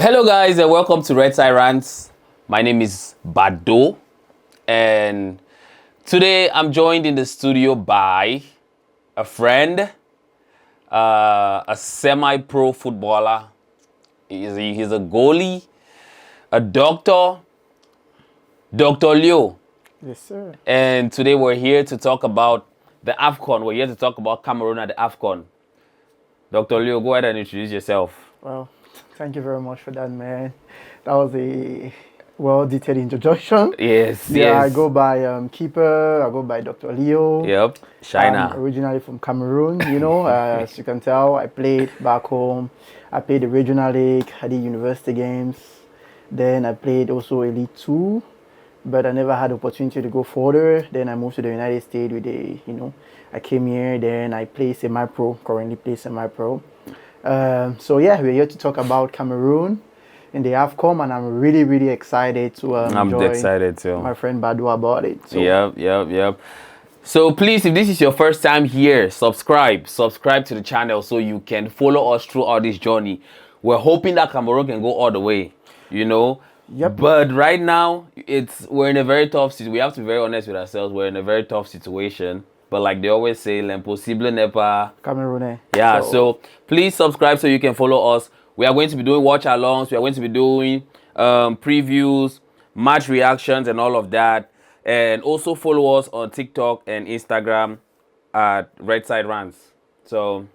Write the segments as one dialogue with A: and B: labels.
A: Hello guys and welcome to Red Side Rants. My name is Bado and today I'm joined in the studio by a friend, a semi-pro footballer. He's a goalie, a doctor, Dr. Leo.
B: Yes, sir.
A: And today we're here to talk about the Afcon. We're here to talk about Cameroon at the Afcon. Dr. Leo, go ahead and introduce yourself.
B: Well, thank you very much for that, man. That was a well-detailed introduction.
A: Yes,
B: Yeah,
A: yes.
B: I go by Keeper. I go by Dr. Leo.
A: Yep, China.
B: I'm originally from Cameroon, as you can tell. I played back home. I played the regional league. I did university games. Then I played also Elite 2, but I never had the opportunity to go further. Then I moved to the United States I came here. Then I play semi-pro. Currently play semi-pro. So yeah, we're here to talk about Cameroon in the Afcon, and I'm really excited to
A: I'm
B: join
A: excited too.
B: my friend Badu about it. So.
A: Yep. So please, if this is your first time here, subscribe to the channel so you can follow us throughout this journey. We're hoping that Cameroon can go all the way,
B: Yep.
A: But right now, we're in a very tough situation. We have to be very honest with ourselves. We're in a very tough situation. But like they always say, l'impossible n'est pas
B: Cameroon.
A: Yeah, so please subscribe so you can follow us. We are going to be doing watch-alongs. We are going to be doing previews, match reactions, and all of that. And also follow us on TikTok and Instagram at Red Side Rants. So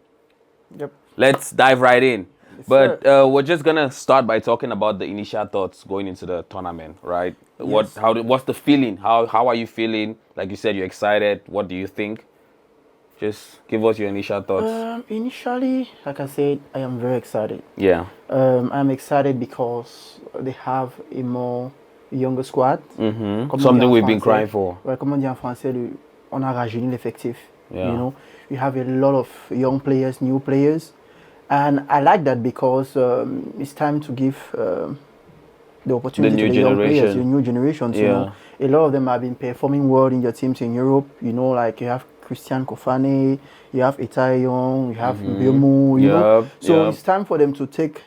B: Yep.
A: let's dive right in.
B: Yes,
A: But we're just gonna start by talking about the initial thoughts going into the tournament, right?
B: Yes.
A: What's the feeling? How are you feeling? Like you said, you're excited. What do you think? Just give us your initial thoughts.
B: Initially, like I said, I am very excited.
A: Yeah.
B: I'm excited because they have a more younger squad.
A: Mm-hmm.
B: Comme on dit
A: Something
B: en
A: we've been
B: français.
A: crying for.
B: Ouais, comme on dit en français, on a rajeuni l'effectif.
A: Yeah.
B: You have a lot of young players, new players, and I like that because it's time to give the opportunity
A: The new
B: to the young players,
A: generation.
B: the new generations.
A: Yeah.
B: A lot of them have been performing well in their teams in Europe. Like you have Christian Kofane, you have Itayon, you have Mbeumo,
A: Yep,
B: So
A: yep.
B: it's time for them to take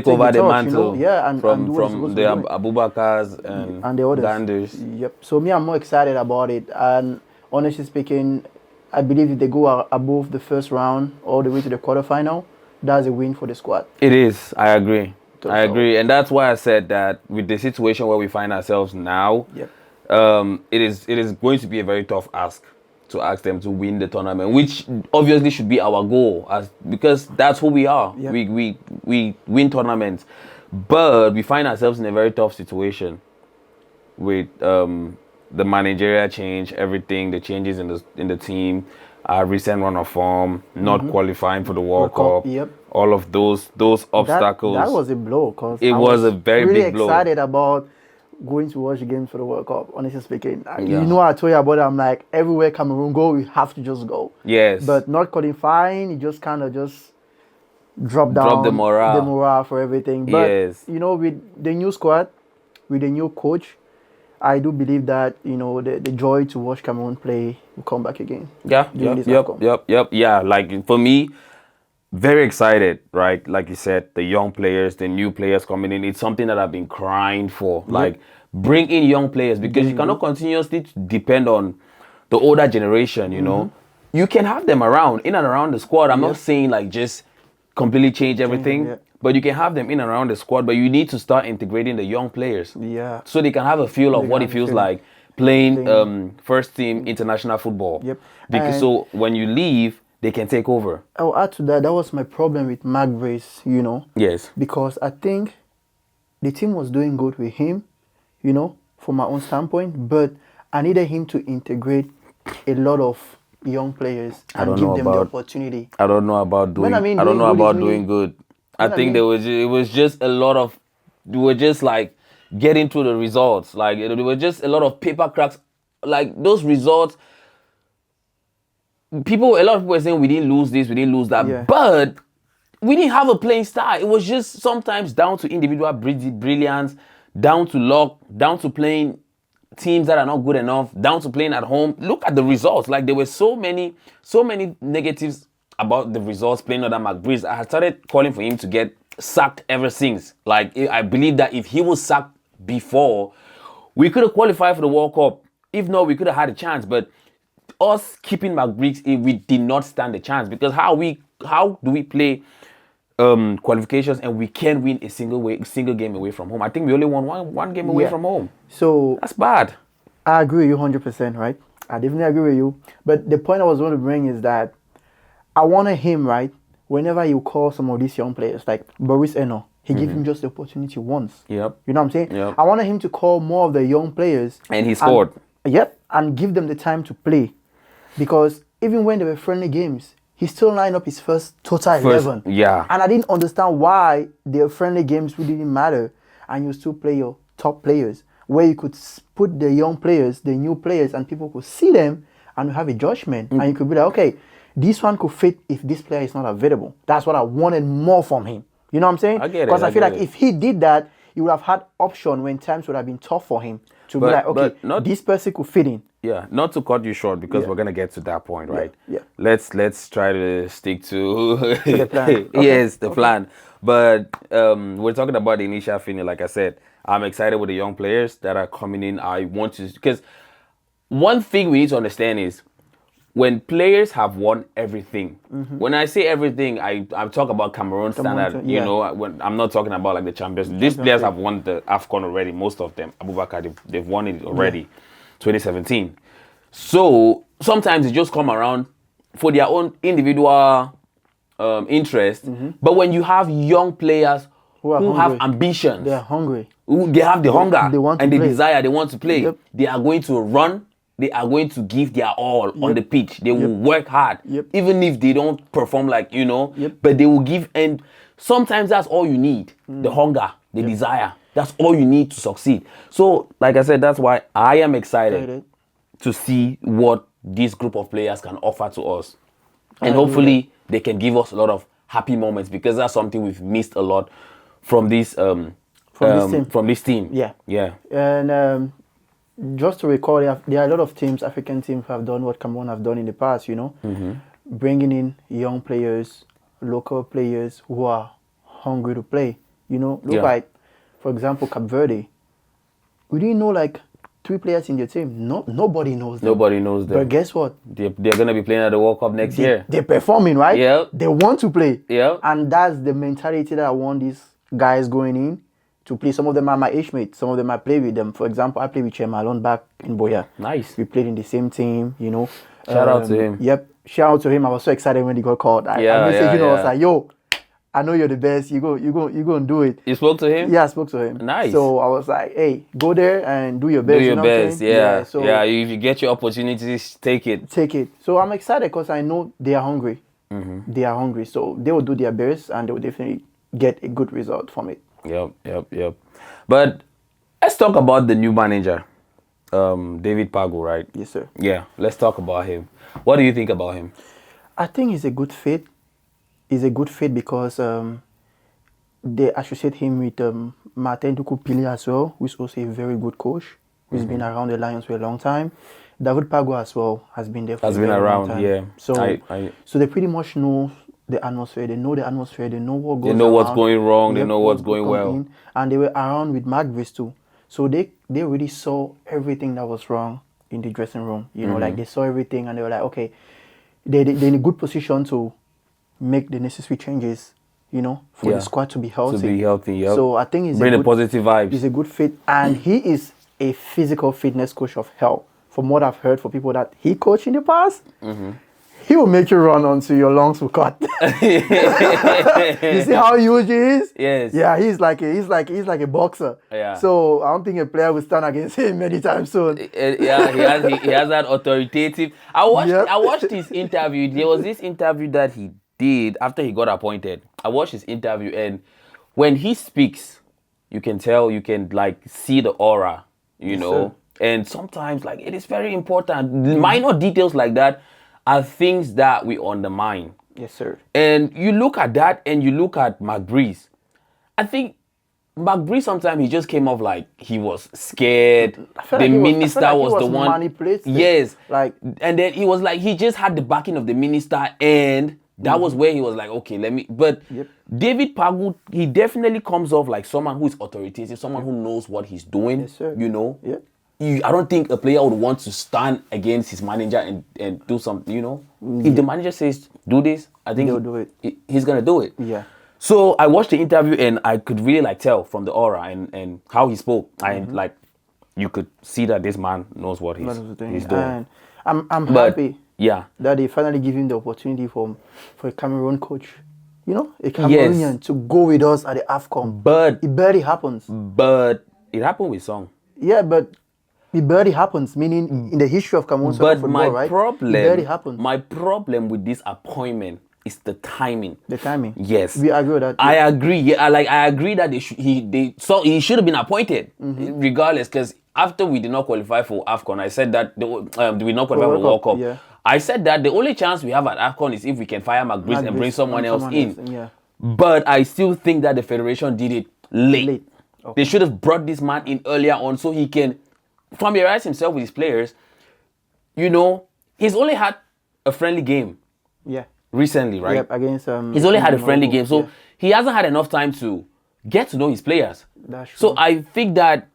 A: over the
B: torch,
A: mantle.
B: Yeah, and
A: from
B: do what it's supposed
A: the
B: to do.
A: Abubakars
B: And the others.
A: Ganders.
B: Yep. So me, I'm more excited about it. And honestly speaking, I believe if they go above the first round all the way to the quarterfinal, that's a win for the squad.
A: It is. I agree.
B: So-
A: I agree, and that's why I said that with the situation where we find ourselves now,
B: Yep.
A: it is going to be a very tough ask to ask them to win the tournament, which obviously should be our goal, because that's who we are.
B: Yep.
A: We win tournaments, but we find ourselves in a very tough situation with the managerial change, everything, the changes in the team, recent run of form, not qualifying for the World Cup.
B: Yep.
A: All of those obstacles.
B: That was a blow because
A: It was a very
B: really
A: big blow.
B: excited about going to watch the games for the World Cup. Honestly speaking,
A: Yeah.
B: I told you about it. I'm like, everywhere Cameroon go, we have to just go.
A: Yes.
B: But not qualifying, it just kind of just drop down
A: Drop the morale.
B: for everything. But
A: Yes.
B: with the new squad, with the new coach, I do believe that the joy to watch Cameroon play will come back again.
A: Yeah.
B: during this Afcon.
A: Yep. Yeah. Like for me, very excited, right? Like you said, the young players, the new players coming in. It's something that I've been crying for. Like, bring in young players because you cannot continuously depend on the older generation, You can have them around, in and around the squad. I'm not saying like just completely change everything,
B: yeah.
A: but you can have them in and around the squad, but you need to start integrating the young players.
B: Yeah.
A: So they can have a feel of
B: They
A: what
B: can
A: it
B: have a
A: feels
B: feel.
A: like playing first team international football.
B: Yep.
A: Because
B: And-
A: so when you leave, they can take over.
B: I'll add to that. That was my problem with Mark Brace,
A: Yes.
B: because I think the team was doing good with him, from my own standpoint, but I needed him to integrate a lot of young players and give them the opportunity.
A: I don't know about doing.
B: When I mean
A: I don't know
B: doing good,
A: about
B: is
A: doing
B: meaning-
A: good. I
B: when I
A: think
B: mean-
A: it was just a lot of. We were just like getting to the results. Like there were just a lot of paper cracks. Like those results. A lot of people were saying we didn't lose this, we didn't lose that,
B: Yeah.
A: but we didn't have a playing style. It was just sometimes down to individual brilliance, down to luck, down to playing teams that are not good enough, down to playing at home. Look at the results. Like there were so many negatives about the results playing under McBreeze. I had started calling for him to get sacked ever since. Like, I believe that if he was sacked before, we could have qualified for the World Cup. If not, we could have had a chance. But us keeping McBriggs, we did not stand a chance, because how do we play qualifications and we can't win a single game away from home? I think we only won one game away from home.
B: So
A: That's bad.
B: I agree with you 100%, right? I definitely agree with you. But the point I was going to bring is that I wanted him, right? Whenever you call some of these young players, like Boris Eno, he gave him just the opportunity once.
A: Yep.
B: You know what I'm saying?
A: Yep.
B: I wanted him to call more of the young players.
A: And he scored.
B: And give them the time to play. Because even when they were friendly games, he still lined up his first total 11.
A: Yeah.
B: And I didn't understand why their friendly games really didn't matter. And you still play your top players, where you could put the young players, the new players, and people could see them and have a judgment. And you could be like, okay, this one could fit if this player is not available. That's what I wanted more from him. You know what I'm saying?
A: I get it.
B: Because I feel like if he did that, he would have had option when times would have been tough for him to be like, okay, this person could fit in.
A: Yeah, not to cut you short, because we're gonna get to that point, right?
B: Yeah.
A: Let's try to stick to
B: The plan.
A: yes, the plan. But we're talking about the initial feeling. Like I said, I'm excited with the young players that are coming in. I want to, because one thing we need to understand is, when players have won everything, when I say everything, I talk about Cameroon standard. You know, I'm not talking about like the champions. These players have won the Afcon already. Most of them, Abubakar, they've won it already, 2017. So sometimes it just come around for their own individual interest. But when you have young players who have ambitions,
B: They are hungry.
A: they have the hunger
B: they want to
A: and the
B: play.
A: desire, they want to play.
B: Yep.
A: They are going to run. They are going to give their all on the pitch. They will work hard, even if they don't perform like, but they will give. And sometimes that's all you need, the hunger, the desire. That's all you need to succeed. So, like I said, that's why I am excited to see what this group of players can offer to us. And hopefully they can give us a lot of happy moments, because that's something we've missed a lot from this from this team. Yeah.
B: And just to recall, there are a lot of teams, African teams, who have done what Cameroon have done in the past, bringing in young players, local players who are hungry to play. Look like, for example, Cape Verde. We didn't know like 3 players in their team. Nobody knows them.
A: Nobody knows them.
B: But guess what?
A: They're going to be playing at the World Cup next year.
B: They're performing, right?
A: Yeah.
B: They want to play.
A: Yeah.
B: And that's the mentality that I want these guys going in to play. Some of them are my age mates. Some of them I play with them. For example, I play with Chemalon back in Boya.
A: Nice.
B: We played in the same team,
A: Shout out to him.
B: Yep. Shout out to him. I was so excited when he got called. I messaged him. I was like, yo, I know you're the best. You go and do it.
A: You spoke to him?
B: Yeah, I spoke to him.
A: Nice.
B: So I was like, hey, go there and do your best.
A: Do your best, yeah.
B: So
A: if you get your opportunities, take it.
B: Take it. So I'm excited because I know they are hungry. They are hungry. So they will do their best and they will definitely get a good result from it.
A: Yep. But let's talk about the new manager, David Pagou, right?
B: Yes, sir.
A: Yeah, let's talk about him. What do you think about him?
B: I think he's a good fit. He's a good fit because they associate him with Martin Ducoupili as well, who is also a very good coach, who's been around the Lions for a long time. David Pagou as well has been there for a very long time.
A: Yeah.
B: So they pretty much know the atmosphere. They know the atmosphere. They know what goes on.
A: They know what's going wrong. They know what's going well.
B: And they were around with McBriggs too. So they really saw everything that was wrong in the dressing room. Like they saw everything and they were like, okay, they're in a good position to make the necessary changes, for the squad to be healthy.
A: So
B: I think
A: bring the positive vibes.
B: He's a good fit, and he is a physical fitness coach of hell. From what I've heard for people that he coached in the past, he will make you run until your lungs will cut. You see how huge he is?
A: Yes.
B: Yeah, he's like a boxer.
A: Yeah.
B: So I don't think a player will stand against him anytime soon.
A: Yeah, he has that authoritative. I watched his interview. There was this interview that he did after he got appointed. I watched his interview, and when he speaks, you can tell, you can like see the aura,
B: Sir.
A: And sometimes like it is very important. Minor details like that are things that we undermine.
B: Yes, sir.
A: And you look at that and you look at McBriggs. I think McBriggs sometimes he just came off like he was scared. The minister was the one.
B: Manipulated.
A: Yes.
B: Like,
A: and then he was like he just had the backing of the minister and That was where he was like, okay, let me. But David Pagou, he definitely comes off like someone who is authoritative, someone who knows what he's doing.
B: Yes, sir.
A: You know.
B: Yeah.
A: I don't think a player would want to stand against his manager and do something. You know, if the manager says do this, I think
B: They'll do it.
A: He's gonna do it.
B: Yeah.
A: So I watched the interview and I could really like tell from the aura and how he spoke. And like you could see that this man knows what he's doing.
B: And I'm happy
A: yeah,
B: that they finally give him the opportunity for a Cameroon coach. You know, a Cameroonian to go with us at the Afcon.
A: But
B: it barely happens.
A: But it happened with Song.
B: Yeah, but it barely happens, meaning in the history of Cameroon football, right? It barely happens.
A: My problem with this appointment is the timing.
B: The timing.
A: Yes.
B: We agree with that.
A: I agree. Yeah, I agree that he should have been appointed regardless, because after we did not qualify for Afcon, I said that we did not qualify for World Cup.
B: Yeah.
A: I said that the only chance we have at Afcon is if we can fire McBride and bring someone else in.
B: Yeah.
A: But I still think that the federation did it late.
B: Okay.
A: They should have brought this man in earlier on so he can familiarize himself with his players. You know, he's only had a friendly game.
B: Yeah.
A: Recently, right?
B: Yep, against
A: he's only had a friendly game, so he hasn't had enough time to get to know his players.
B: That's true.
A: So I think that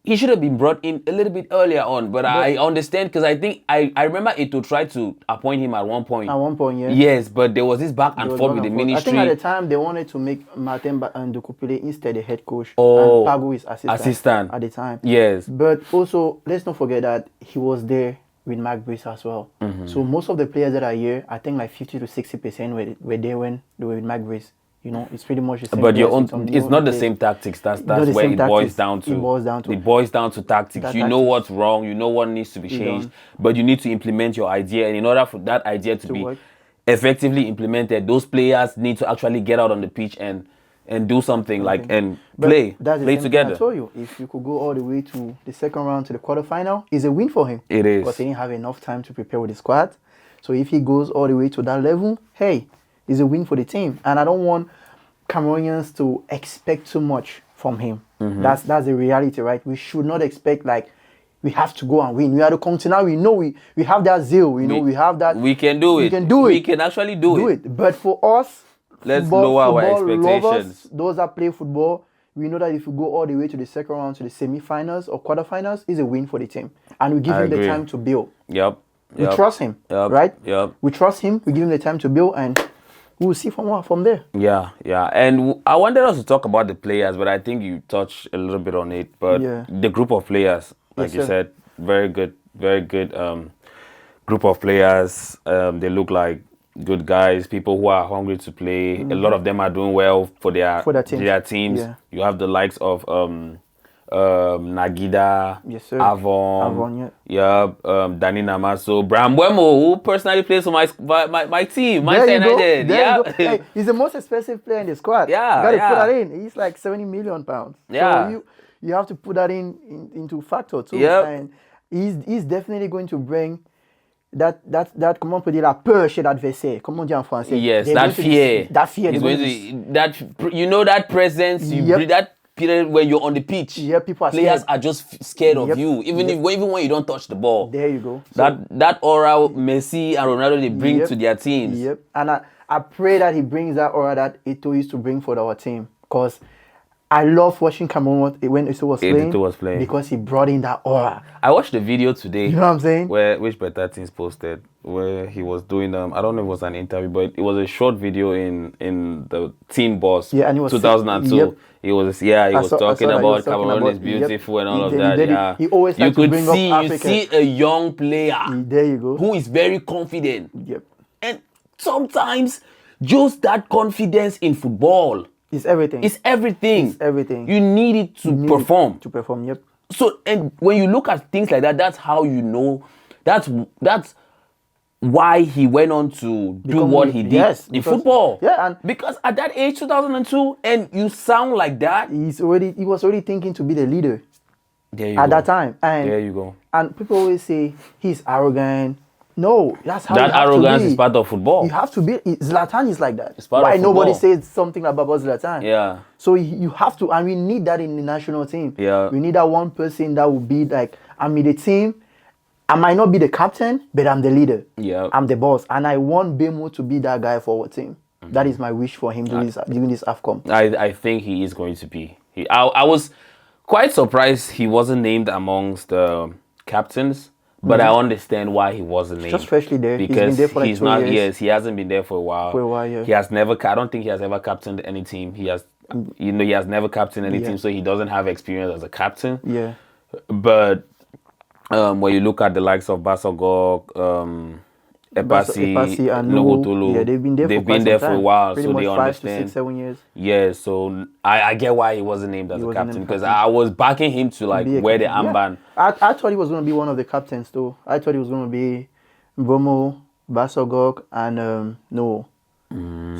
A: he should have been brought in a little bit earlier on, but I understand, because I think I remember Eto'o tried to appoint him at one point.
B: At one point, yeah.
A: Yes, but there was this back and forth with the ministry.
B: I think at the time they wanted to make Martin Ndukupile instead the head coach, and Pagou is assistant at the time.
A: Yes.
B: But also, let's not forget that he was there with McBride as well. So most of the players that are here, I think like 50 to 60% were there when they were with McBride. You know, it's pretty much the same.
A: But it's not the same tactics. That's where it boils down to.
B: It
A: boils down to tactics. You know what's wrong. You know what needs to be changed. But you need to implement your idea. And in order for that idea to be
B: work.
A: effectively implemented, those players need to actually get out on the pitch and do something and play together.
B: I told you, if you could go all the way to the second round to the quarterfinal, it's a win for him.
A: It is.
B: Because he didn't have enough time to prepare with the squad. So if he goes all the way to that level, hey, it's a win for the team. And I don't want Cameroonians to expect too much from him. That's the reality, right? We should not expect we have to go and win. We are the continent. We know we have that zeal. We know we have that.
A: We can do it.
B: We can do it.
A: We can actually do it.
B: But for us,
A: let's lower our expectations.
B: Lovers, those that play football, we know that if we go all the way to the second round, to the semi-finals or quarterfinals, it's a win for the team. And we give him the time to build.
A: Yep.
B: We trust him, right?
A: Yep.
B: We trust him. We give him the time to build, and we'll see from there.
A: Yeah. And I wanted us to talk about the players, but I think you touched a little bit on it. But the group of players, like you said, very good group of players. They look like good guys, people who are hungry to play. A lot of them are doing well for their teams.
B: Yeah.
A: You have the likes of Nagida, Avon, Danny Namaso, Bramwemo, who personally plays for my team, Manchester United.
B: Hey, he's the most expensive player in the squad. You gotta put that in. He's like £70 million. So you have to put that into factor too. And he's definitely going to bring comment on peut dire la peur chez l'adversaire. Comment on dit en français?
A: Yes, that fear.
B: That fear.
A: That presence. You bring that period when you're on the pitch.
B: Yeah, people are
A: players
B: scared.
A: are just scared of you, even when you don't touch the ball.
B: There you go.
A: That aura Messi and Ronaldo they bring to their teams.
B: Yep. And I pray that he brings that aura that Eto'o used to bring for our team, because I love watching Cameroon when Eto'o was playing because he brought in that aura.
A: I watched the video today.
B: You know what I'm saying?
A: Which Better Things posted, where he was doing I don't know if it was an interview, but it was a short video in the Team Boss.
B: Yeah, and it was
A: 2002.
B: Yep.
A: He was talking about Cameroon is beautiful and all of that.
B: He always
A: you could
B: bring
A: see
B: up Africa.
A: You see a young player.
B: There you go.
A: Who is very confident.
B: Yep.
A: And sometimes just that confidence in football.
B: It's everything.
A: It's everything.
B: It's everything.
A: You need it to perform.
B: To perform, yep.
A: So, and when you look at things like that, that's how you know. That's why he went on to do what he did in football.
B: Yeah, and
A: because at that age, 2002, and you sound like that.
B: He was already thinking to be the leader.
A: There you
B: at
A: go.
B: that time. And
A: there you go.
B: And people always say he's arrogant. No, that's how
A: that arrogance is part of football.
B: You have to be. Zlatan is like that.
A: It's part
B: Why
A: of football.
B: Nobody says something about Zlatan?
A: Yeah.
B: So you have to, and we need that in the national team.
A: Yeah.
B: We need that one person that will be like, I'm in the team. I might not be the captain, but I'm the leader.
A: Yeah.
B: I'm the boss. And I want Bemo to be that guy for our team. That is my wish for him during this Afcon.
A: I think he is going to be. I was quite surprised he wasn't named amongst the captains, but I understand why he wasn't named.
B: Just freshly there.
A: Because
B: he's been there for like 2 years.
A: Yes, he hasn't been there for a while.
B: Yeah.
A: He has never. I don't think he has ever captained any team. He has, he has never captained any team, so he doesn't have experience as a captain.
B: Yeah.
A: But when you look at the likes of Basogok, Epasi
B: and
A: Nohotolo,
B: yeah, they've been there for
A: a while,
B: pretty
A: so
B: much
A: they
B: 5 to
A: understand.
B: 6, 7 years.
A: Yeah, so I get why he wasn't named as a captain, because I was backing him to like wear the armband.
B: Yeah. I thought he was going to be one of the captains too. I thought he was going to be Bomo, Basogok, and No.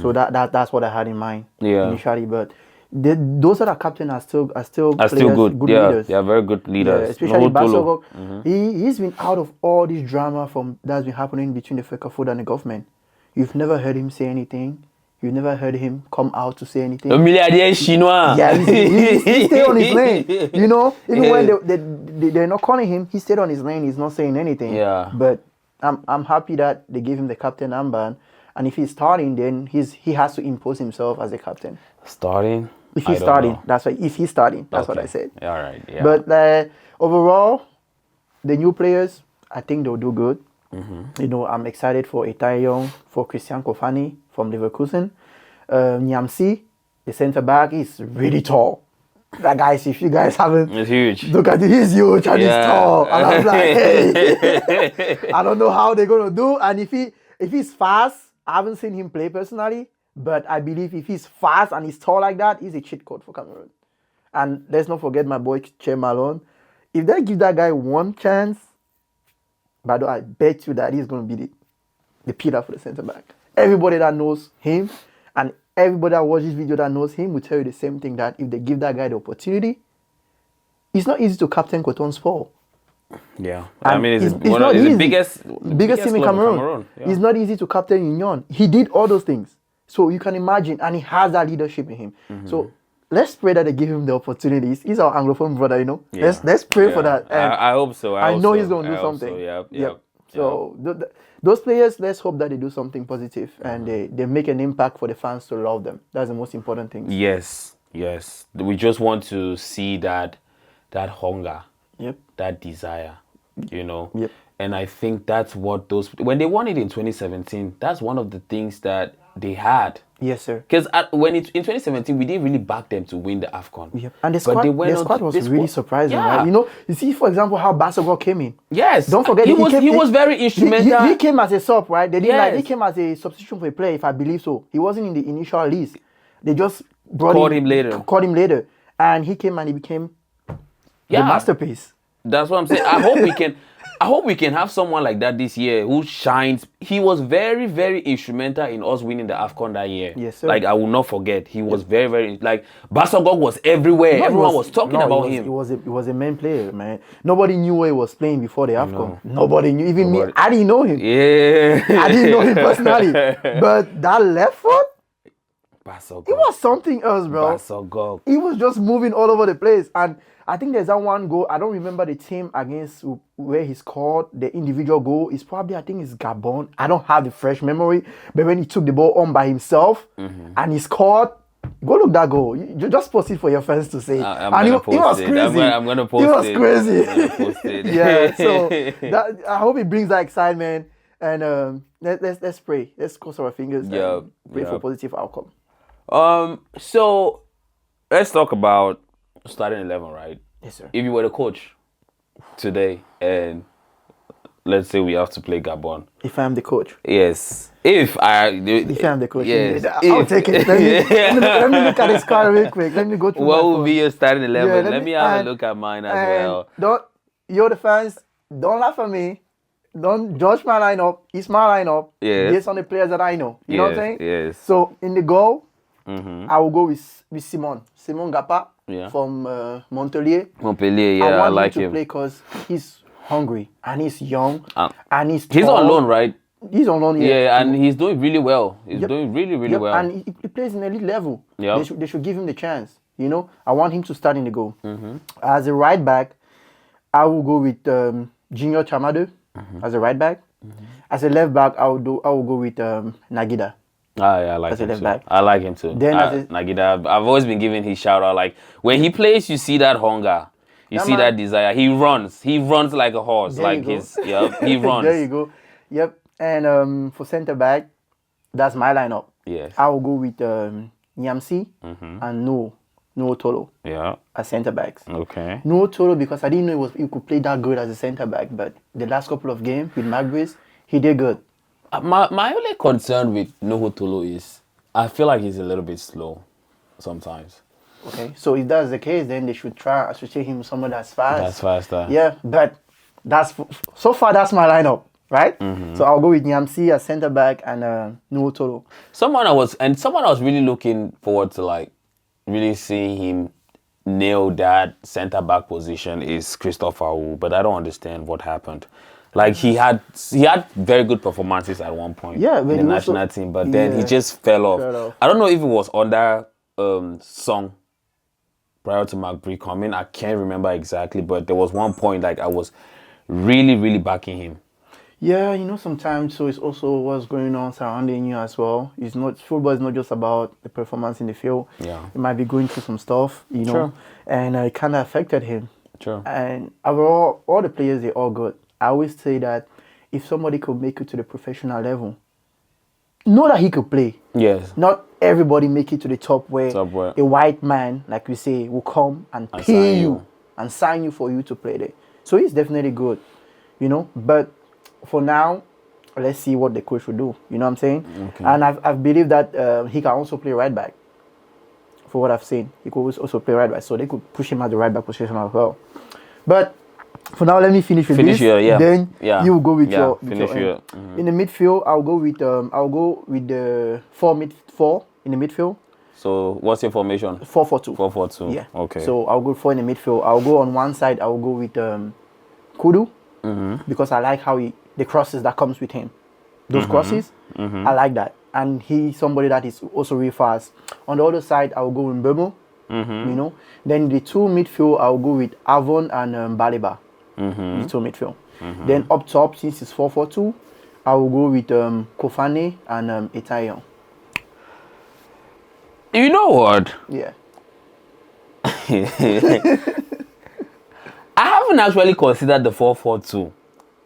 B: So that's what I had in mind initially. But those other captains are still
A: good.
B: Leaders.
A: They are very good leaders.
B: Yeah, especially Basogok. He's been out of all this drama that's been happening between the Fecafoot and the government. You've never heard him say anything. You've never heard him come out to say anything.
A: Le milliardaire chinois.
B: Yeah, he stayed on his lane. You know, even when they're not calling him, he stayed on his lane. He's not saying anything.
A: Yeah.
B: But I'm happy that they gave him the captain armband. And if he's starting, then he has to impose himself as a captain.
A: Starting?
B: If he's starting, that's right. If he's starting, that's what I said.
A: All right. Yeah.
B: But overall, the new players, I think they'll do good. You know, I'm excited for Etayong, for Christian Kofani from Leverkusen. Nyamsi, the centre back, is really tall. That guy, if you guys haven't,
A: it's huge.
B: Look at it, he's huge and he's tall. And I'm like, hey, I don't know how they're gonna do. And if he's fast, I haven't seen him play personally, but I believe if he's fast and he's tall like that, he's a cheat code for Cameroon. And let's not forget my boy Che Malone. If they give that guy one chance, but I bet you that he's going to be the pillar for the centre back. Everybody that knows him and everybody that watches this video that knows him will tell you the same thing, that if they give that guy the opportunity, it's not easy to captain Coton Sport.
A: Yeah, I mean, it's one of the biggest
B: team in Cameroon.
A: Yeah.
B: It's not easy to captain Union. He did all those things. So you can imagine, and he has that leadership in him. So let's pray that they give him the opportunities. He's our Anglophone brother, you know.
A: Yeah.
B: Let's pray for that.
A: And I hope so.
B: I know he's going to do something.
A: Yeah.
B: So those players, let's hope that they do something positive and they make an impact for the fans to love them. That's the most important thing.
A: Yes. We just want to see that hunger, that desire, you know.
B: Yep.
A: And I think that's what when they won it in 2017, that's one of the things that they had.
B: Yes, sir.
A: Because in 2017, we didn't really back them to win the Afcon.
B: Yep. And the squad was really surprising, right? You know, you see, for example, how Basogok came in.
A: Yes.
B: Don't forget,
A: he was very instrumental.
B: He came as a sub, right? They didn't he came as a substitution for a player, if I believe so. He wasn't in the initial list. They just called him later. And he came and he became the masterpiece.
A: That's what I'm saying. I hope we can have someone like that this year who shines. He was very, very instrumental in us winning the Afcon that year.
B: Yes, sir.
A: Like, I will not forget. He was very, very, like, Basogok was everywhere. Everyone was talking about him.
B: He was a main player, man. Nobody knew where he was playing before the Afcon. Nobody knew. Even me, I didn't know him.
A: Yeah.
B: I didn't know him personally. But that left foot,
A: Basogok.
B: it was something else, bro.
A: Basogok.
B: He was just moving all over the place. And I think there's that one goal. I don't remember the team against where he scored the individual goal. It's probably, I think it's Gabon. I don't have the fresh memory. But when he took the ball on by himself and he scored, go look that goal. You just post it for your fans to say.
A: I'm going to post it. I'm going to post it.
B: It was crazy.
A: I'm gonna post it.
B: Yeah, so I hope it brings that excitement. And let's pray. Let's cross our fingers and pray for a positive outcome.
A: So let's talk about starting 11, right?
B: Yes, sir.
A: If you were the coach today and let's say we have to play Gabon.
B: If I'm the coach.
A: Yes.
B: If I'm the coach.
A: Yes.
B: I'll take it. Let me look at the squad real quick. Let me go through
A: what will be your starting 11?
B: Yeah,
A: let me have a look at mine as well.
B: You're the fans, don't laugh at me. Don't judge my lineup. It's my lineup. Based on the players that I know. You know what I'm saying?
A: Yes.
B: So in the goal, I will go with Simon Gapa from Montpellier.
A: I like him
B: to play because he's hungry and he's young and he's
A: on loan, right?
B: He's on loan,
A: yeah, and he's doing really well. He's doing really, really well.
B: And he plays in elite level. They should give him the chance. You know, I want him to start in the goal. As a right back, I will go with Junior Chamado as a right back. As a left back, I will go with Nagida.
A: Ah, yeah, I like
B: As a
A: him
B: left
A: too.
B: back.
A: I like him too.
B: Then as a-
A: Nagida, I've always been giving his shout out. Like when he plays, you see that hunger, you
B: Yeah,
A: see
B: man.
A: that desire. He runs like a horse.
B: There you
A: Like
B: go.
A: he runs.
B: There you go. Yep. And for centre back, that's my lineup.
A: Yes.
B: I will go with Nyamsi and No Tolo
A: Yeah.
B: as centre backs.
A: Okay.
B: No Tolo because I didn't know he could play that good as a centre back, but the last couple of games with Magris, he did good.
A: My only concern with Nohotolo is I feel like he's a little bit slow sometimes.
B: Okay, so if that's the case, then they should try associate him with someone that's fast.
A: That's faster.
B: Yeah, but so far that's my lineup, right? So I'll go with Nyamsi as centre back and No Tolo.
A: Someone I was really looking forward to like really seeing him nail that centre back position is Christopher Wu, but I don't understand what happened. Like he had very good performances at one point
B: Yeah,
A: in
B: when
A: the
B: he
A: national
B: also-
A: team, but then he
B: yeah,
A: just fell off.
B: fell off.
A: I don't know if it was under Song prior to McBree coming. I can't remember exactly, but there was one point like I was really, really backing him.
B: Yeah, sometimes so it's also what's going on surrounding you as well. Football is not just about the performance in the field.
A: Yeah.
B: You might be going through some stuff,
A: Sure.
B: and it kind of affected him.
A: Sure.
B: And overall, all the players, they're all good. I always say that if somebody could make it to the professional level, know that he could play.
A: Yes.
B: Not everybody make it to the top where
A: Top where-
B: a white man, like we say, will come and
A: And
B: pay
A: sign
B: you
A: you.
B: and sign you for you to play there. So he's definitely good, But for now, let's see what the coach will do. You know what I'm saying?
A: Okay.
B: And I believe that he can also play right back. For what I've seen, he could also play right back, so they could push him at the right back position as well. But for now, let me finish with
A: Finish
B: this.
A: your- yeah.
B: Then
A: Yeah.
B: you will go with
A: Yeah,
B: your
A: finish
B: end.
A: your-
B: In the midfield. I'll go with the four in the midfield.
A: So what's your formation?
B: 4-4-2.
A: 4-4-2.
B: Yeah.
A: Okay.
B: So I'll go 4 in the midfield. I'll go on one side. I'll go with Kudu because I like how the crosses that comes with him. Those crosses, I like that, and he's somebody that is also really fast. On the other side, I'll go with Mbemo. Then the two midfield, I'll go with Avon and Baliba. The two midfield. Then up top, since it's 4-4-2, I will go with Kofane and Etayon.
A: You know what?
B: Yeah.
A: I haven't actually considered the 4-4-2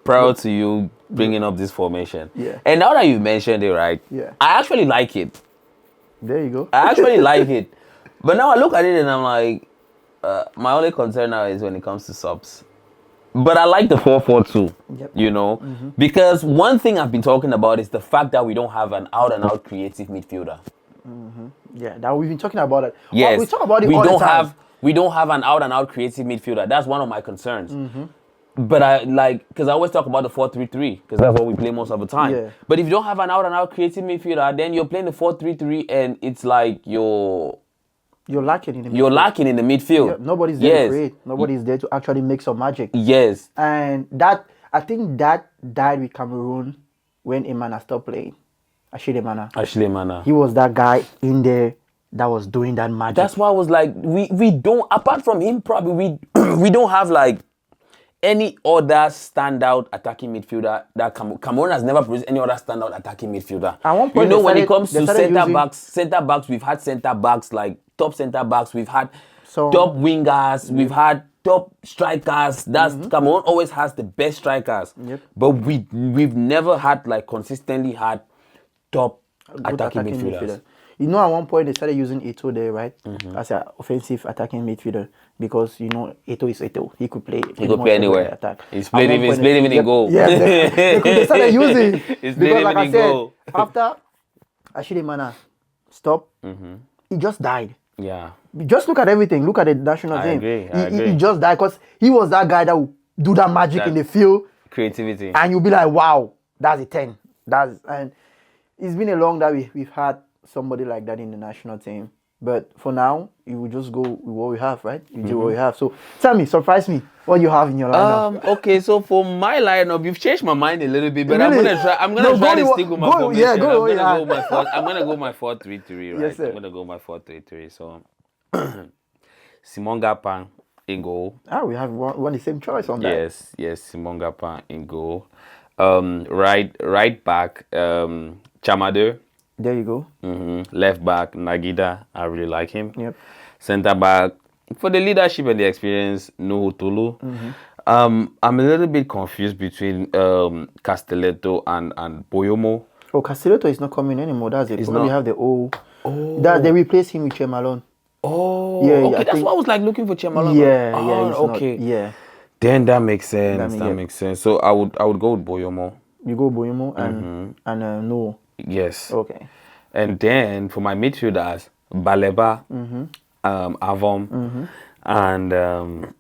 A: prior to you bringing up this formation.
B: Yeah.
A: And now that you've mentioned it, right?
B: Yeah.
A: I actually like it.
B: There you go.
A: I actually like it. But now I look at it and I'm like, my only concern now is when it comes to subs. But I like the 4-4-2,
B: Yep.
A: because one thing I've been talking about is the fact that we don't have an out-and-out creative midfielder.
B: Yeah, that we've been talking about it.
A: Yes,
B: We talk about it all the time.
A: we don't have an out-and-out creative midfielder. That's one of my concerns. But I because I always talk about the 4-3-3 because that's what we play most of the time.
B: Yeah.
A: But if you don't have an out-and-out creative midfielder, then you're playing the 4-3-3 and it's like you're
B: lacking in the midfield.
A: you're lacking in the midfield.
B: Yeah, nobody's there to create. Nobody's there to actually make some magic.
A: Yes.
B: And I think that died with Cameroon when Emana stopped playing. Ashile Emana. He was that guy in there that was doing that magic.
A: That's why I was like, we don't, apart from him, probably we don't have like any other standout attacking midfielder that Cameroon has never produced any other standout attacking midfielder.
B: At one point,
A: when it comes
B: they
A: to
B: started
A: centre backs, we've had centre backs like top centre backs, we've had
B: So-
A: top wingers, we've had top strikers. That's Cameroon always has the best strikers.
B: Yep.
A: But we've never had like consistently had top
B: good
A: attacking midfielders.
B: At one point they started using Eto'o there, right? As an offensive attacking midfielder because Eto'o is Eto'o. He could play.
A: He could play anywhere.
B: Attack.
A: He's played even in goal.
B: Yeah, they started using.
A: He's played
B: Because
A: even
B: like I
A: in
B: said,
A: goal.
B: after Ashile Mana stopped, he just died.
A: Yeah.
B: Just look at everything. Look at the national
A: I
B: team.
A: agree.
B: He just died because he was that guy that would do that magic in the field,
A: Creativity.
B: and you'll be like, "Wow, that's a 10." And it's been a long that we've had somebody like that in the national team. But for now, you will just go with what we have, right? You do what we have. So tell me, surprise me, what you have in your lineup.
A: Okay, so for my lineup, you've changed my mind a little bit, but
B: Really?
A: I'm gonna try to stick with my formation.
B: Yeah, go.
A: I'm gonna go my 4-3-3, right?
B: Yes, sir.
A: I'm gonna go my 4-3-3. So Simon Gapang in goal.
B: We have one the same choice on that.
A: Yes, Simon Gapin in goal. Right back, Chamade.
B: There you go.
A: Left back, Nagida. I really like him.
B: Yep.
A: Center back, for the leadership and the experience, Nuhu Tulu. I'm a little bit confused between Castelletto and Boyomo.
B: Oh, Castelletto is not coming anymore. That's it.
A: It's
B: Probably
A: not?
B: have the that they replaced him with Chemalon.
A: Oh,
B: Yeah,
A: okay.
B: I
A: That's
B: think-
A: why I was like looking for Chemalon.
B: Yeah, he's
A: okay.
B: not. Yeah,
A: Then that makes sense. That
B: yeah.
A: makes sense. So I would go with Boyomo.
B: you go Boyemo and no.
A: Yes.
B: Okay.
A: And then for my midfielders, Baleba, Avom, and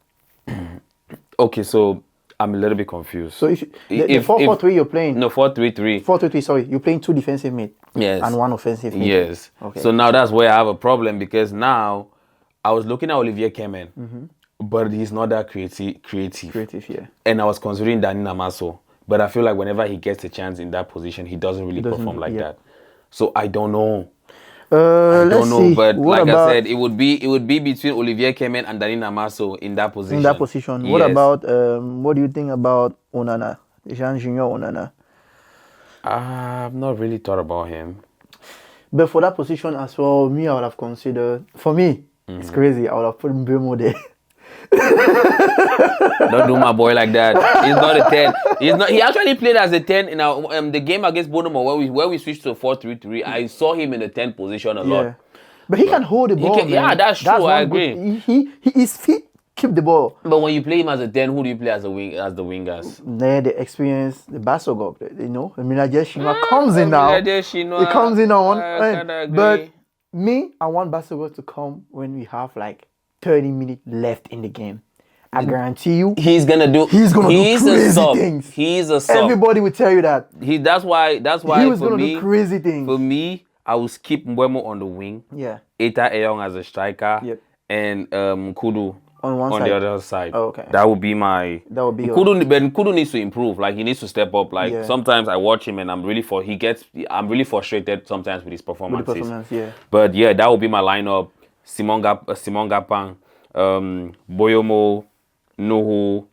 A: okay. So I'm a little bit confused.
B: So if the 4-4-3 you're playing,
A: No, 4-3-3.
B: 4-2-3. Sorry, you're playing 2 defensive mid.
A: Yes.
B: And 1 offensive mid.
A: Yes.
B: Okay.
A: So now that's where I have a problem because now I was looking at Olivier Kemen, but he's not that creative.
B: Creative, yeah.
A: And I was considering Dani Namaso, but I feel like whenever he gets a chance in that position, he doesn't really perform like that. So I don't know. I
B: Let's
A: don't know,
B: see.
A: but
B: What
A: like
B: about,
A: I said, it would be between Olivier Kemen and Dani Namaso in that position.
B: in that position. What
A: Yes.
B: about what do you think about Onana? Jean Junior Onana.
A: I've not really thought about him.
B: But for that position as well, me I would have considered. For me, it's crazy. I would have put Mbemo there.
A: Don't do my boy like that. He's not a 10. He's not. He actually played as a 10 in our, the game against Bournemouth where we switched to 4-3-3. I saw him in the 10 position a lot.
B: Yeah. But he can hold the ball.
A: can- yeah,
B: man.
A: that's true, I
B: one
A: agree.
B: good- He is fit. Keep the ball.
A: But when you play him as a 10, who do you play as the wingers?
B: There, the experience, the Basogok, you know, Minaje Shinwa comes in now.
A: Minaje Shinwa,
B: He comes in on
A: I kinda agree.
B: but me, I want Basogok to come when we have like 30 minutes left in the game. I guarantee you,
A: He's gonna do.
B: he's gonna do
A: a
B: crazy
A: sub.
B: things.
A: He's a sub.
B: Everybody will tell you that.
A: That's why.
B: He was
A: for
B: gonna
A: me,
B: do crazy things.
A: For me, I will skip Mbeumo on the wing.
B: Yeah.
A: Eta Eyong as a striker.
B: Yep.
A: And Kudu
B: On one
A: on
B: side.
A: the other side.
B: Oh, okay.
A: That would be my.
B: That would be your-
A: Kudu needs to improve. Like he needs to step up. Like
B: Yeah.
A: sometimes I watch him and I'm really frustrated sometimes with his performances.
B: performance, yeah.
A: But yeah, that would be my lineup. Simon Gapang, Boyomo, Nuhu,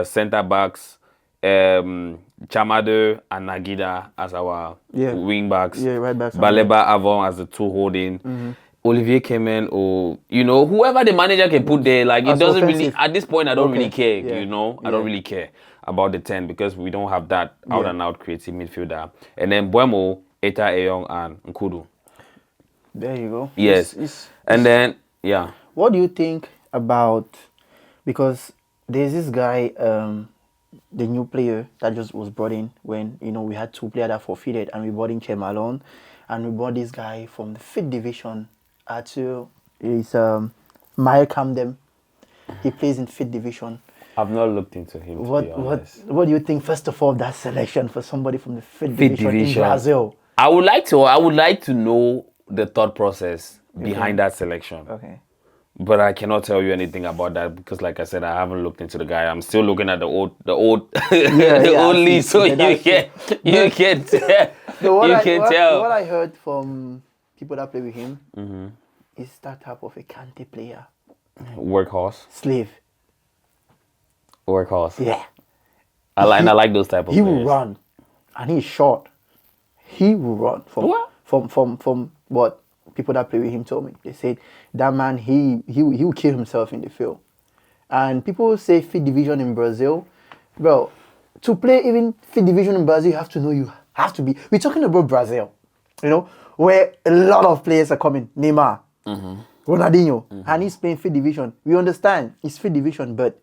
A: centre backs, Chamade and Nagida as our wing backs.
B: Yeah, right backs.
A: Baleba Avon as the 2 holding. Olivier Kemen or whoever the manager can put there, like it
B: As
A: doesn't
B: offensive.
A: really at this point I don't really care,
B: Yeah.
A: I don't really care about the 10 because we don't have that out and out creative midfielder. And then Buemo, Eta Eyong and Nkudu.
B: There you go.
A: Yes. And then
B: What do you think about, because there's this guy, the new player that just was brought in when, we had 2 players that forfeited and we brought in Chemalon and we brought this guy from the 5th division. He's Maya Camden. He plays in 5th division.
A: I've not looked into him.
B: What do you think first of all of that selection for somebody from the 5th division in Brazil?
A: I would like to know the thought process behind that selection.
B: Okay.
A: But I cannot tell you anything about that because, like I said, I haven't looked into the guy. I'm still looking at the old list, so you can't tell.
B: What I heard from people that play with him is that type of a Kante player.
A: Workhorse.
B: Slave.
A: Workhorse.
B: Yeah.
A: I like those type of
B: He
A: players.
B: will run, and he's short. He will run from what people that play with him told me. They said that man he will kill himself in the field. And people say 5th division in Brazil. Well, to play even 5th division in Brazil, you have to be. We're talking about Brazil, where a lot of players are coming. Neymar, Ronaldinho, and he's playing 5th division. We understand it's 5th division, but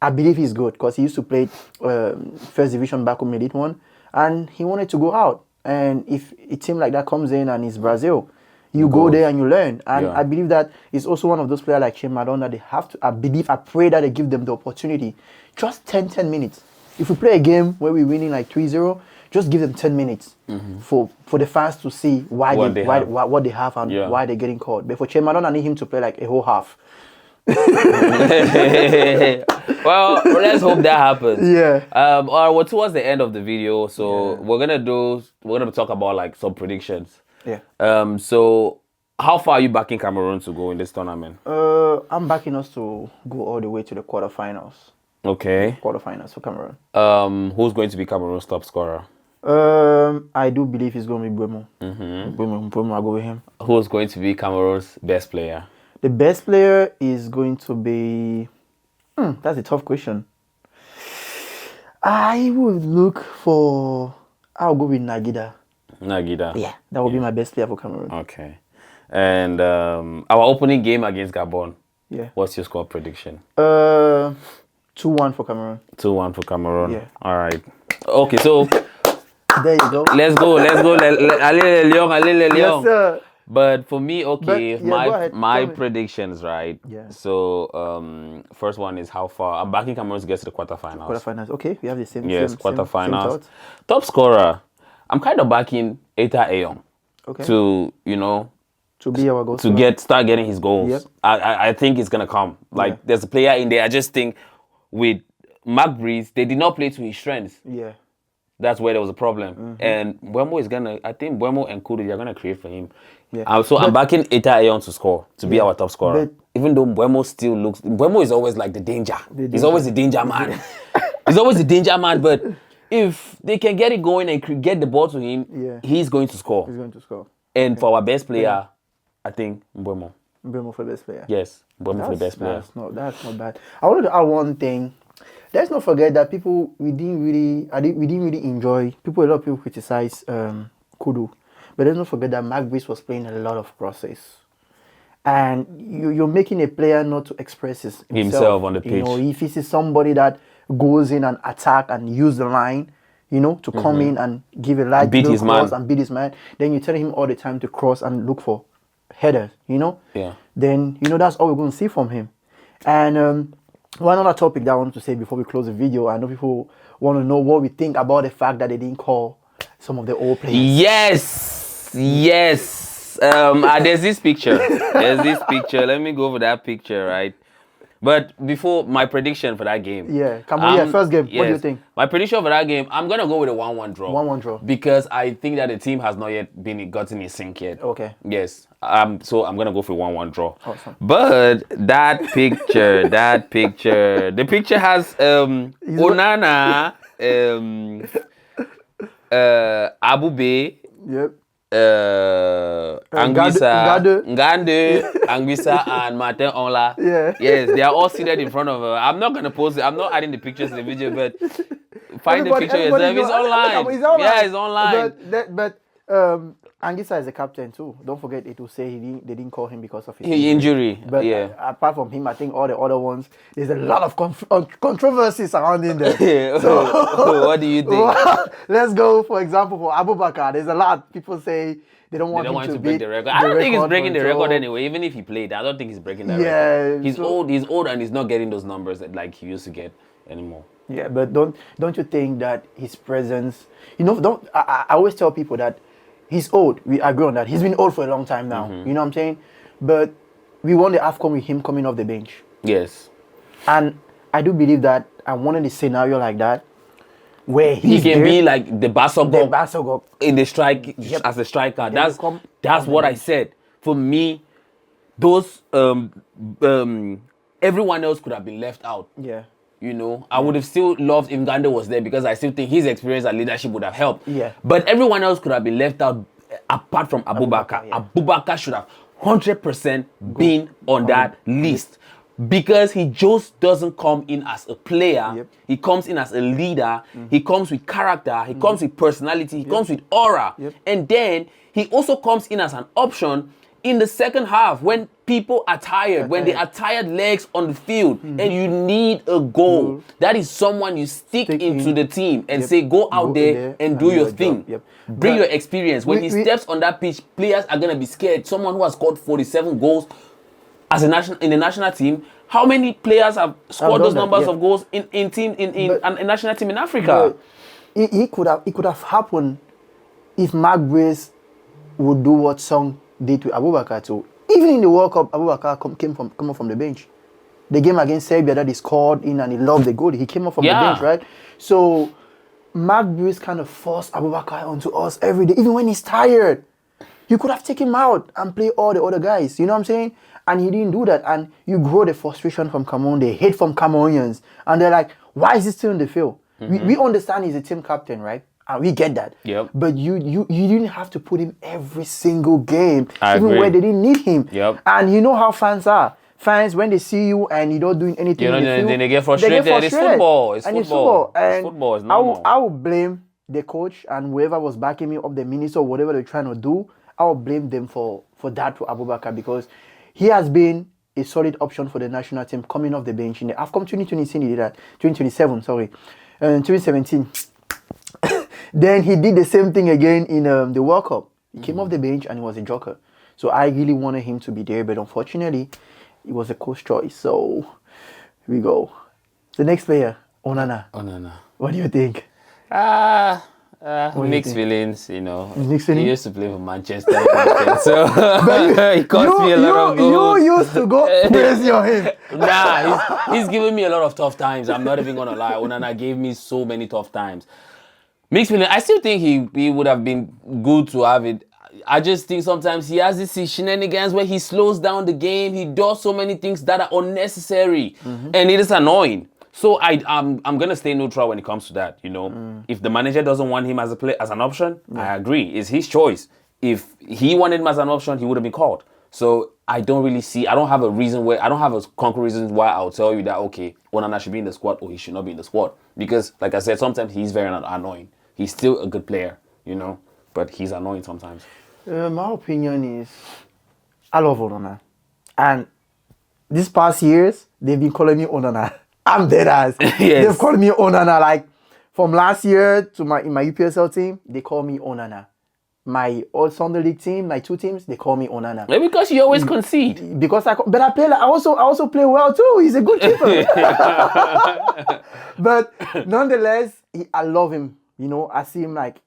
B: I believe he's good because he used to play 1st division back home, Elite 1, and he wanted to go out. And if a team like that comes in and it's Brazil, you go there and you learn. And I believe that it's also one of those players like Chemadon that they have to, I pray that they give them the opportunity. Just 10 minutes. If we play a game where we're winning like 3-0, just give them 10 minutes for the fans to see what they have and why they're getting called. But for Chemadon, I need him to play like a whole half.
A: Well, let's hope that happens.
B: Yeah.
A: We're towards the end of the video, so we're gonna talk about like some predictions.
B: Yeah.
A: So How far are you backing Cameroon to go in this tournament?
B: I'm backing us to go all the way to the quarterfinals.
A: Okay.
B: Quarterfinals for Cameroon.
A: Who's going to be Cameroon's top scorer?
B: I do believe it's going to be Buemo. Buemo, I'll go with him.
A: Who's going to be Cameroon's best player?
B: The best player is going to be... that's a tough question. I would look for... I'll go with Nagida.
A: Nagida.
B: Yeah, that will be my best player for Cameroon.
A: Okay. And our opening game against Gabon.
B: Yeah.
A: What's your score prediction?
B: 2-1 for Cameroon.
A: 2-1 for Cameroon.
B: Yeah.
A: All right. Okay, so
B: there you go.
A: let's go. Allez les Lions, allez les Lions.
B: Yes, sir.
A: But for me, okay,
B: But, yeah, go ahead.
A: my
B: Tell me.
A: predictions, right?
B: Yeah.
A: So first one is how far I'm backing Cameroon to get to the quarterfinals.
B: Quarterfinals. Okay, we have the same.
A: Yes,
B: same
A: quarterfinals.
B: thoughts.
A: Top scorer, I'm kind of backing Eta Ayon
B: Okay.
A: to
B: To be our goal
A: to
B: scorer.
A: start getting his goals.
B: Yep.
A: I think it's gonna come. Like there's a player in there. I just think with Mark Breeze, they did not play to his strengths.
B: Yeah.
A: That's where there was a problem. And Buemo is gonna. I think Buemo and Kudu are gonna create for him.
B: Yeah.
A: So I'm backing Eta Ayon to score to be our top scorer.
B: But-
A: Even though Buemo is always like the danger. He's
B: danger.
A: always the danger man. He's always the danger man. But if they can get it going and get the ball to him,
B: Yeah.
A: he's going to score.
B: He's going to score.
A: And for our best player, I think Buemo.
B: Buemo for the best player.
A: Yes, Buemo for the best player.
B: That's not bad. I wanted to add one thing. Let's not forget that we didn't really enjoy. A lot of people criticize Kudu, but let's not forget that Mark Breeze was playing a lot of crosses, and you're making a player not to express himself
A: on the pitch.
B: If he sees somebody that goes in and attack and use the line, to come in and give a light
A: Beat his
B: cross
A: man.
B: and beat his man, then you tell him all the time to cross and look for headers.
A: Yeah.
B: Then that's all we're going to see from him. And one other topic that I wanted to say before we close the video, I know people want to know what we think about the fact that they didn't call some of the old players.
A: Yes. There's this picture. Let me go over that picture, right? But before my prediction for that game.
B: Yeah, first game. What do you think?
A: My prediction for that game, I'm gonna go with a 1-1 draw.
B: 1-1 draw.
A: Because I think that the team has not yet gotten in sync yet.
B: Okay.
A: Yes. So I'm gonna go for 1-1 draw.
B: Awesome.
A: But that picture, the picture has Onana, Abube,
B: Yep.
A: Anguissa, Ngande, Anguissa, and Martin Onla.
B: Yeah.
A: Yes, they are all seated in front of her. I'm not gonna post it. I'm not adding the pictures in the video, but find the picture yourself. It's online. Yeah, it's online.
B: But Anguissa is the captain too. Don't forget it will say they didn't call him because of his
A: injury.
B: But
A: yeah.
B: Apart from him, I think all the other ones, there's a lot of controversies surrounding them.
A: So, what do you think?
B: Let's go, for example, for Abubakar. There's a lot. People say they don't want him to
A: break the record. I don't think he's breaking the record anyway. Even if he played, I don't think he's breaking that record. He's old. He's old, and he's not getting those numbers that like he used to get anymore.
B: Yeah, but don't you think that his presence? I always tell people that he's old. We agree on that. He's been old for a long time now. You know what I'm saying? But we won the Afcon with him coming off the bench.
A: Yes.
B: And I do believe that I wanted a scenario like that where
A: he can be like the
B: Basogok
A: in the strike as a striker. That's what I said. For me, those everyone else could have been left out.
B: Yeah.
A: I would have still loved if Ngande was there because I still think his experience and leadership would have helped.
B: Yeah.
A: But everyone else could have been left out apart from Abubakar.
B: Yeah.
A: Abubakar should have 100% been on that list because he just doesn't come in as a player.
B: Yep.
A: He comes in as a leader. He comes with character. He comes with personality. He comes with aura.
B: Yep.
A: And then he also comes in as an option in the second half when people are tired, when they are tired legs on the field and you need a goal. That is someone you stick into the team and say, go out there and do your thing.
B: Yep.
A: Bring your experience. When he steps on that pitch, players are going to be scared. Someone who has scored 47 goals as in the national team, how many players have scored those numbers of goals in a national team in Africa?
B: It could have happened if Mark Breeze would do what Song did with Abubakar too. Even in the World Cup, Abubakar came off from the bench. The game against Serbia that he scored in and he loved the goal, he came off from the bench, right? So Mark Breeze kind of forced Abubakar onto us every day, even when he's tired. He could have taken him out and play all the other guys. You know what I'm saying? And he didn't do that. And you grow the frustration from Cameroon, the hate from Cameroonians. And they're like, why is he still in the field? We understand he's a team captain, right? And we get that.
A: Yep.
B: But you didn't have to put him every single game,
A: I
B: even
A: agree.
B: where they didn't need him.
A: Yep.
B: And you know how fans are. Fans, when they see you and you're not doing anything,
A: You know,
B: in the field,
A: they get frustrated. It's football. It's
B: And
A: football.
B: And
A: It's football. It's normal.
B: I will blame the coach and whoever was backing me up, the minister, whatever they're trying to do. I will blame them for that to Abubakar, because he has been a solid option for the national team coming off the bench in the Afcon 2027. He did that 2027, sorry, 2017. Then he did the same thing again in the World Cup. He came off the bench and he was a joker. So I really wanted him to be there, but unfortunately, it was a coach choice. So here we go. The next player, Onana. What do you think?
A: Mixed feelings, you know.
B: Mixed
A: He
B: feelings?
A: used to play for Manchester United, so he cost me a lot of goals.
B: You used to go crazy on him.
A: Nah, he's given me a lot of tough times. I'm not even gonna lie. Onana gave me so many tough times. Mixed feelings. I still think he would have been good to have it. I just think sometimes he has this shenanigans where he slows down the game. He does so many things that are unnecessary, and it is annoying. So I'm gonna stay neutral when it comes to that. You know, if the manager doesn't want him as an option, I agree. It's his choice. If he wanted him as an option, he would have been called. So I don't really see. I don't have a concrete reason why I'll tell you that okay, Onana should be in the squad or he should not be in the squad, because like I said, sometimes he's very annoying. He's still a good player, you know, but he's annoying sometimes.
B: My opinion is, I love Onana, and these past years they've been calling me Onana. I'm dead ass.
A: Yes.
B: They've called me Onana, like from last year to in my UPSL team, they call me Onana. My All Sunday League team, my two teams, they call me Onana.
A: Maybe because you always concede.
B: Because I also play well too. He's a good keeper. But nonetheless, I love him. You know, I see him like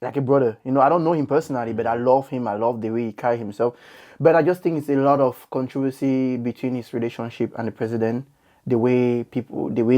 B: a brother. You know, I don't know him personally, but I love him. I love the way he carries himself. But I just think it's a lot of controversy between his relationship and the president. The way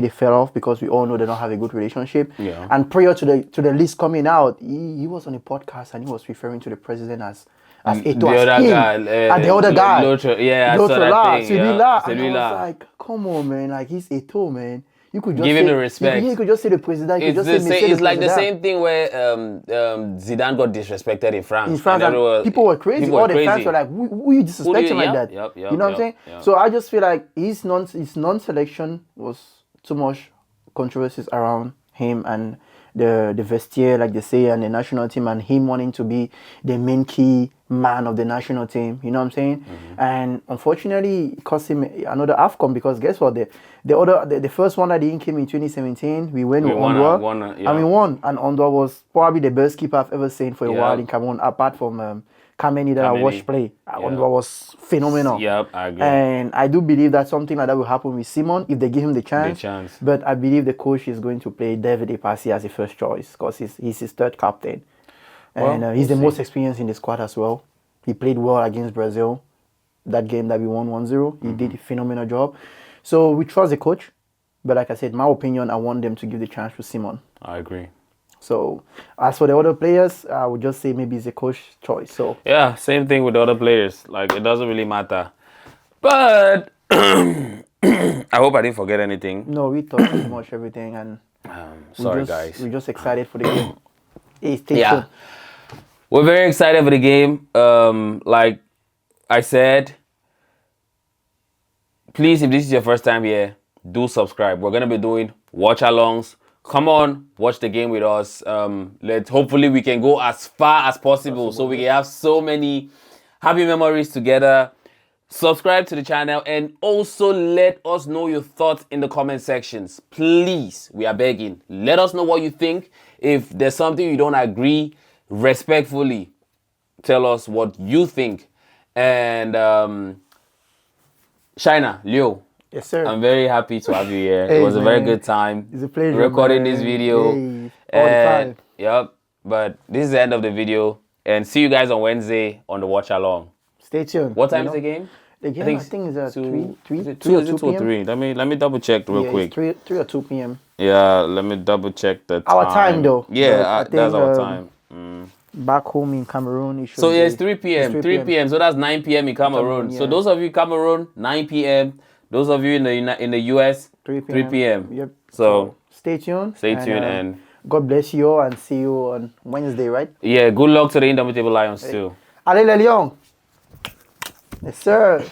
B: they fell off, because we all know they don't have a good relationship.
A: Yeah.
B: And prior to the list coming out, he was on a podcast and he was referring to the president as Eto,
A: the other guy,
B: and the other guy.
A: Yeah, I saw that thing.
B: And I
A: Cellular.
B: was like, come on, man, like he's Eto, man. You could just
A: Give him the respect.
B: You could just say the president. You could just say
A: It's like the
B: president.
A: same thing where Zidane got disrespected in France.
B: In France, and people were crazy. All the fans were like, who you disrespecting like that?
A: Yep,
B: You know what I'm saying?
A: yep.
B: So I just feel like his non-selection was too much controversies around him and the vestiaire, like they say, and the national team, and him wanting to be the main key man of the national team. You know what I'm saying? And unfortunately, it cost him another Afcon, because guess what? The first one that he came in 2017, we went with Ondwa, and we won. And Ondwa was probably the best keeper I've ever seen for a while in Cameroon, apart from Kameni that I watched play. Ondwa was phenomenal.
A: Yep, I agree.
B: And I do believe that something like that will happen with Simon if they give him the chance. But I believe the coach is going to play David Pagou as a first choice, because he's his third captain. And he's the most experienced in the squad as well. He played well against Brazil. That game that we won 1-0. He did a phenomenal job. So we trust the coach. But like I said, my opinion, I want them to give the chance to Simon.
A: I agree.
B: So as for the other players, I would just say maybe it's a coach choice. So
A: yeah, same thing with the other players. Like, it doesn't really matter. But I hope I didn't forget anything.
B: No, we talked pretty much everything, and
A: sorry, guys.
B: We're just excited for the game. Hey, stay tuned.
A: We're very excited for the game. Like I said, please, if this is your first time here, do subscribe. We're gonna be doing watch-alongs. Come on, watch the game with us. Hopefully we can go as far as possible, so we can have so many happy memories together. Subscribe to the channel, and also let us know your thoughts in the comment sections. Please, we are begging. Let us know what you think. If there's something you don't agree, respectfully tell us what you think. And Shina, Leo,
B: yes, sir.
A: I'm very happy to have you here.
B: Hey,
A: it was a very
B: man.
A: good time.
B: It's a pleasure
A: recording
B: man.
A: this video.
B: Hey, all the time.
A: Yep. But this is the end of the video, and see you guys on Wednesday on the watch along.
B: Stay tuned.
A: What time is the game?
B: The game, I think is at 3
A: or 2 p.m. Let me double check real quick.
B: It's 3 or 2 p.m.
A: Yeah, let me double check the time.
B: Our time though.
A: Yeah,
B: I think,
A: that's our time.
B: Back home in Cameroon, it should
A: So
B: be,
A: yeah, it's 3 p.m.
B: it's
A: 3 p.m. So that's 9 p.m. in Cameroon.
B: Cameroon,
A: So
B: yeah.
A: those of you Cameroon, 9 p.m. Those of you in the US,
B: 3
A: 3 p.m.
B: Yep.
A: So
B: stay tuned.
A: stay tuned and
B: God bless you all and see you on Wednesday, right?
A: yeah, good luck to the Indomitable Lions too.
B: Allez les Lions! Yes, sir.